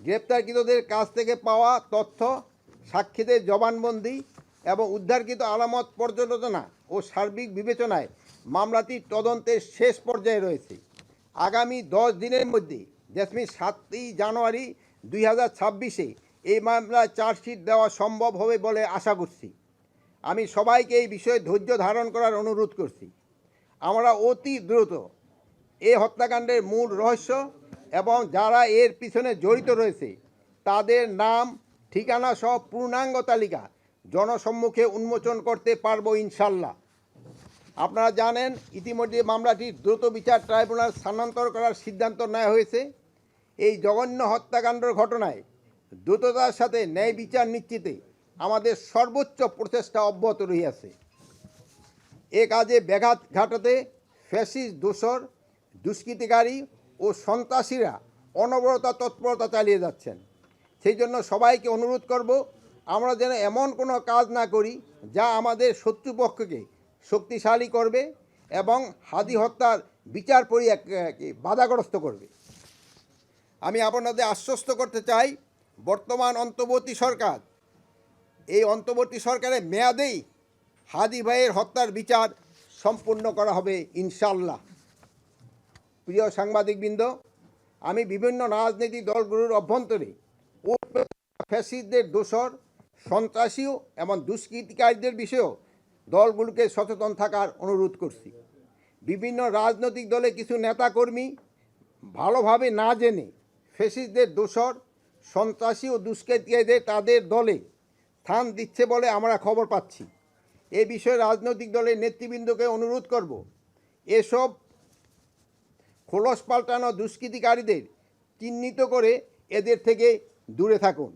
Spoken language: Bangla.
গ্রেপ্তারকৃতদের কাছ থেকে পাওয়া তথ্য, সাক্ষীদের জবানবন্দি এবং উদ্ধারকৃত আলামত পর্যালোচনা ও সার্বিক বিবেচনায় মামলাটি তদন্তের শেষ পর্যায়ে রয়েছে। আগামী 10 দিনের মধ্যে 7ই জানুয়ারি 2026 এই মামলায় চার্জশিট দেওয়া সম্ভব হবে বলে আশা করছি। আমি সবাইকে এই বিষয়ে ধৈর্য ধারণ করার অনুরোধ করছি। আমরা অতি দ্রুত এই হত্যাকাণ্ডের মূল রহস্য এবং যারা এর পিছনে জড়িত রয়েছে তাদের নাম, ঠিকানা সহ পূর্ণাঙ্গ তালিকা জনসম্মুখে উন্মোচন করতে পারবো ইনশাল্লাহ। আপনারা জানেন, ইতিমধ্যে মামলাটি দ্রুত বিচার ট্রাইব্যুনাল স্থানান্তর করার সিদ্ধান্ত নেওয়া হয়েছে। এই জঘন্য হত্যাকাণ্ডের ঘটনায় দ্রুততার সাথে ন্যায় বিচার নিশ্চিতে আমাদের সর্বোচ্চ প্রচেষ্টা অব্যাহত রহিয়াছে। এ কাজে ব্যাঘাত ঘটাতে ফ্যাসিস্ট দোসর, দুষ্কৃতিকারী ও সন্ত্রাসীরা অনবরত তৎপরতা চালিয়ে যাচ্ছেন। সেই জন্য সবাইকে অনুরোধ করব, আমরা যেন এমন কোনো কাজ না করি যা আমাদের শত্রুপক্ষকে শক্তিশালী করবে এবং হাদি হত্যার বিচার প্রক্রিয়াকে বাধাগ্রস্ত করবে। আমি আপনাদের আশ্বস্ত করতে চাই, বর্তমান অন্তর্বর্তী সরকার, এই অন্তর্বর্তী সরকারের মেয়াদেই হাদি ভাইয়ের হত্যার বিচার সম্পূর্ণ করা হবে ইনশাল্লাহ। প্রিয় সাংবাদিকবৃন্দ, আমি বিভিন্ন রাজনৈতিক দলগুলোর অভ্যন্তরে ও ফ্যাসিস্টদের দোসর, সন্ত্রাসী এবং দুষ্কৃতিকারীদের বিষয়েও দলগুলোকে সচেতন থাকার অনুরোধ করছি। বিভিন্ন রাজনৈতিক দলে কিছু নেতাকর্মী ভালোভাবে না জেনে ফ্যাসিস্টদের দোসর, সন্ত্রাসী ও দুষ্কৃতিকারীদের তাদের দলে স্থান দিচ্ছে বলে আমরা খবর পাচ্ছি। এ বিষয়ে রাজনৈতিক দলের নেতৃবৃন্দকে অনুরোধ করব, এসব খোলস পাল্টানো দুষ্কৃতিকারীদের চিহ্নিত করে এদের থেকে দূরে থাকুন।